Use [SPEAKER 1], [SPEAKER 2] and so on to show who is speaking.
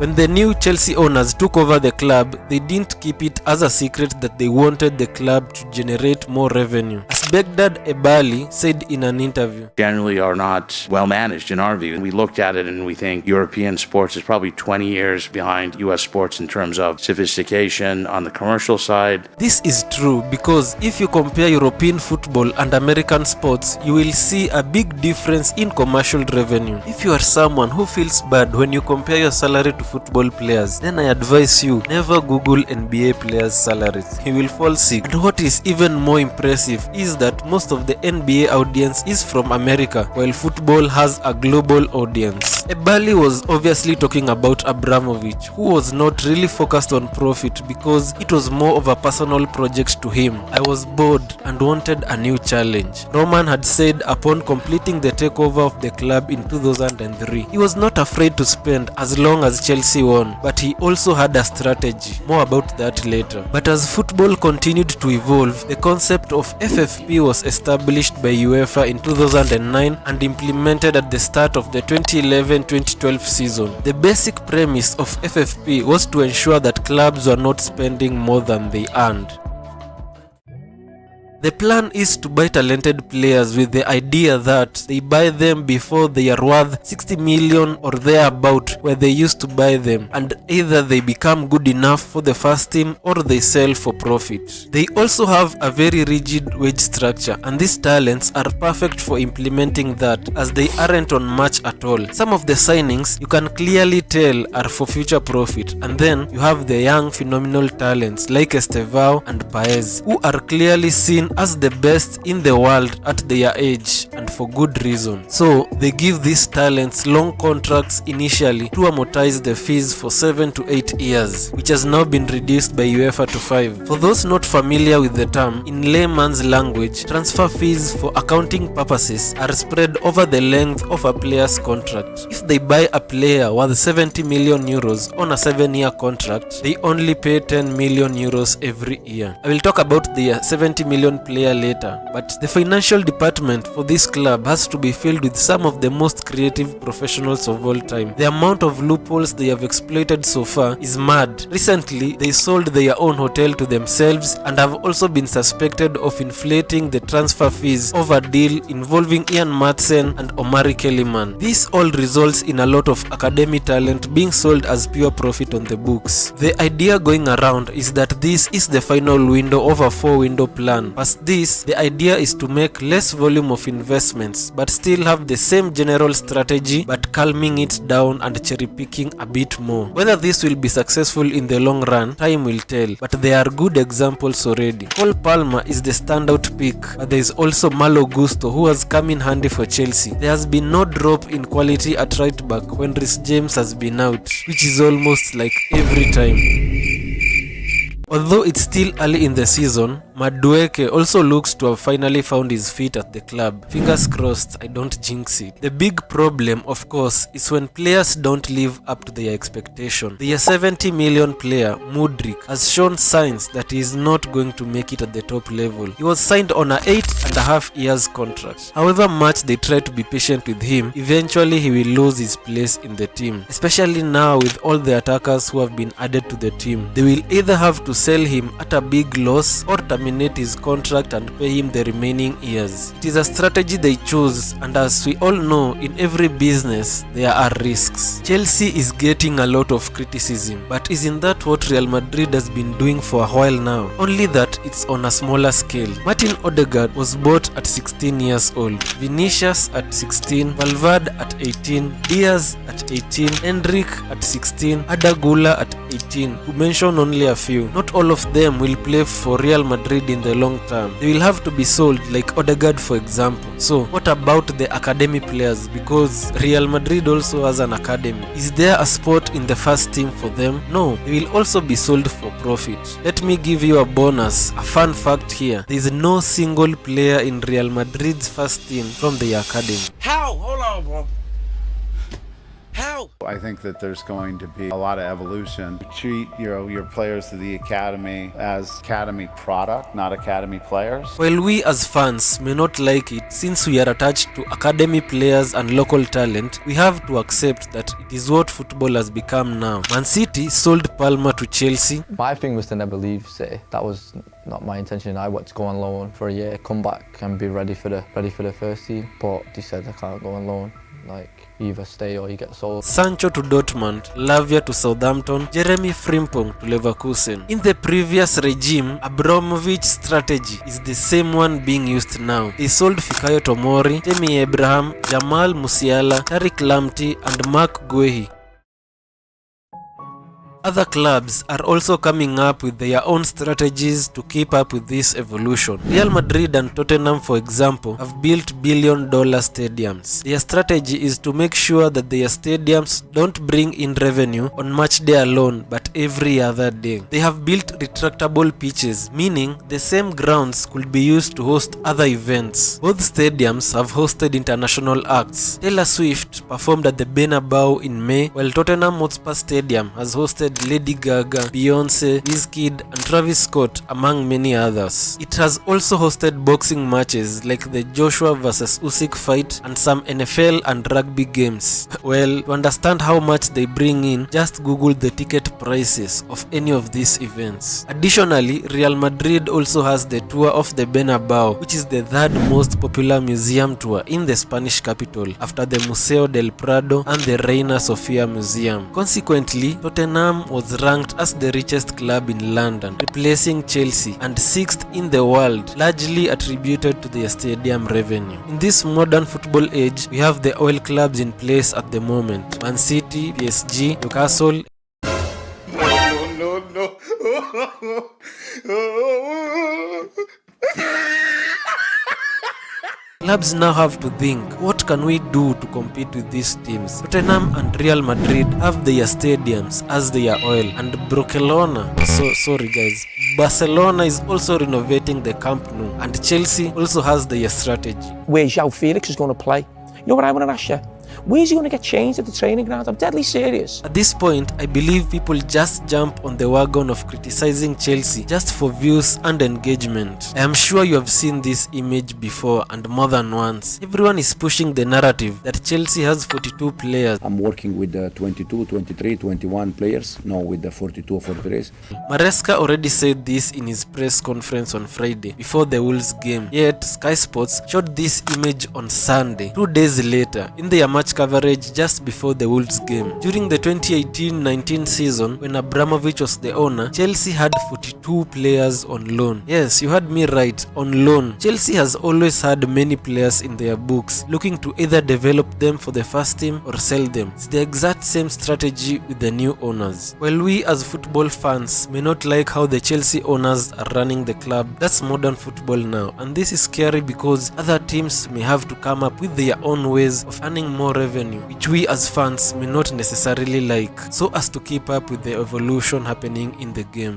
[SPEAKER 1] When the new Chelsea owners took over the club, they didn't keep it as a secret that they wanted the club to generate more revenue. As Begdad Ebali said in an interview,
[SPEAKER 2] generally are not well managed in our view. We looked at it and we think European sports is probably 20 years behind US sports in terms of sophistication on the commercial side.
[SPEAKER 1] This is true because if you compare European football and American sports, you will see a big difference in commercial revenue. If you are someone who feels bad when you compare your salary to football players, then I advise you never Google NBA players' salaries. You will fall sick. And what is even more impressive is that most of the NBA audience is from America, while football has a global audience. Ebali was obviously talking about Abramovich, who was not really focused on profit because it was more of a personal project to him. I was bored and wanted a new challenge, Roman had said upon completing the takeover of the club in 2003. He was not afraid to spend as long as Chelsea won, but he also had a strategy. More about that later. But as football continued to evolve, the concept of FFP was established by UEFA in 2009 and implemented at the start of the 2011-2012 season. The basic premise of FFP was to ensure that clubs were not spending more than they earned. The plan is to buy talented players with the idea that they buy them before they are worth 60 million or thereabout where they used to buy them, and either they become good enough for the first team or they sell for profit. They also have a very rigid wage structure, and these talents are perfect for implementing that as they aren't on much at all. Some of the signings you can clearly tell are for future profit, and then you have the young phenomenal talents like Estevao and Paez, who are clearly seen as the best in the world at their age, and for good reason. So they give these talents long contracts initially to amortize the fees for 7 to 8 years, which has now been reduced by UEFA to 5. For those not familiar with the term, in layman's language, transfer fees for accounting purposes are spread over the length of a player's contract. If they buy a player worth 70 million euros on a 7-year contract, they only pay 10 million euros every year. I will talk about the 70 million player later, but the financial department for this club has to be filled with some of the most creative professionals of all time. The amount of loopholes they have exploited so far is mad. Recently, they sold their own hotel to themselves and have also been suspected of inflating the transfer fees over a deal involving Ian Madsen and Omari Kellyman. This all results in a lot of academy talent being sold as pure profit on the books. The idea going around is that this is the final window of a 4-window plan. Past this, the idea is to make less volume of investments but still have the same general strategy but calming it down and cherry picking a bit more. Whether this will be successful in the long run, time will tell, but there are good examples already. Cole Palmer is the standout pick, but there is also Malo Gusto who has come in handy for Chelsea. There has been no drop in quality at right back when Reece James has been out, which is almost like every time. Although it's still early in the season, Madueke also looks to have finally found his feet at the club. Fingers crossed, I don't jinx it. The big problem, of course, is when players don't live up to their expectation. The 70 million player, Mudryk, has shown signs that he is not going to make it at the top level. He was signed on an 8.5 years contract. However much they try to be patient with him, eventually he will lose his place in the team. Especially now with all the attackers who have been added to the team. They will either have to sell him at a big loss or terminate his contract and pay him the remaining years. It is a strategy they choose, and as we all know, in every business there are risks. Chelsea is getting a lot of criticism, but isn't that what Real Madrid has been doing for a while now? Only that it's on a smaller scale. Martin Odegaard was bought at 16 years old, Vinicius at 16, Valverde at 18, Diaz at 18, Endrick at 16, Adagula at 18, to mention only a few. Not all of them will play for Real Madrid in the long term. They will have to be sold, like Odegaard for example. So what about the academy players? Because Real Madrid also has an academy. Is there a spot in the first team for them? No, they will also be sold for profit. Let me give you a bonus, a fun fact here. There is no single player in Real Madrid's first team from the academy.
[SPEAKER 3] How? Hold on, bro.
[SPEAKER 1] How?
[SPEAKER 3] I think that there's going to be a lot of evolution. Treat your players of the academy as academy product, not academy players.
[SPEAKER 1] While we as fans may not like it, since we are attached to academy players and local talent, we have to accept that it is what football has become now. Man City sold Palmer to Chelsea.
[SPEAKER 4] My thing was to never leave City. That was not my intention. I wanted to go on loan for a year, come back and be ready for the first team. But they said I can't go on loan. Like, either stay or you get sold.
[SPEAKER 1] Sancho to Dortmund, Lavia to Southampton, Jeremy Frimpong to Leverkusen. In the previous regime, Abramovich's strategy is the same one being used now. They sold Fikayo Tomori, Tammy Abraham, Jamal Musiala, Tariq Lamptey and Mark Guehi. Other clubs are also coming up with their own strategies to keep up with this evolution. Real Madrid and Tottenham, for example, have built billion-dollar stadiums. Their strategy is to make sure that their stadiums don't bring in revenue on match day alone, but every other day. They have built retractable pitches, meaning the same grounds could be used to host other events. Both stadiums have hosted international acts. Taylor Swift performed at the Bernabeu in May, while Tottenham Hotspur Stadium has hosted Lady Gaga, Beyonce, Wizkid and Travis Scott among many others. It has also hosted boxing matches like the Joshua vs Usyk fight and some NFL and rugby games. Well, to understand how much they bring in, just Google the ticket prices of any of these events. Additionally, Real Madrid also has the tour of the Bernabeu, which is the third most popular museum tour in the Spanish capital after the Museo del Prado and the Reina Sofia Museum. Consequently, Tottenham was ranked as the richest club in London, replacing Chelsea, and 6th in the world, largely attributed to their stadium revenue. In this modern football age, we have the oil clubs in place at the moment: Man City, PSG, Newcastle. Clubs now have to think, what can we do to compete with these teams? Tottenham and Real Madrid have their stadiums as their oil, and Barcelona is also renovating the Camp Nou, and Chelsea also has their strategy.
[SPEAKER 5] Where's João Felix is going to play? You know what I want to ask you? Where's he going to get changed at the training ground? I'm deadly serious.
[SPEAKER 1] At this point, I believe people just jump on the wagon of criticizing Chelsea just for views and engagement. I am sure you have seen this image before and more than once. Everyone is pushing the narrative that Chelsea has 42 players.
[SPEAKER 6] I'm working with the 22, 23, 21 players, no with the 42 or 43.
[SPEAKER 1] Maresca already said this in his press conference on Friday before the Wolves game. Yet, Sky Sports showed this image on Sunday, 2 days later, in their match coverage just before the Wolves game. During the 2018-19 season, when Abramovich was the owner, Chelsea had 42 players on loan. Yes, you heard me right, on loan. Chelsea has always had many players in their books, looking to either develop them for the first team or sell them. It's the exact same strategy with the new owners. While we as football fans may not like how the Chelsea owners are running the club, that's modern football now, and this is scary because other teams may have to come up with their own ways of earning more revenue, which we as fans may not necessarily like, so as to keep up with the evolution happening in the game.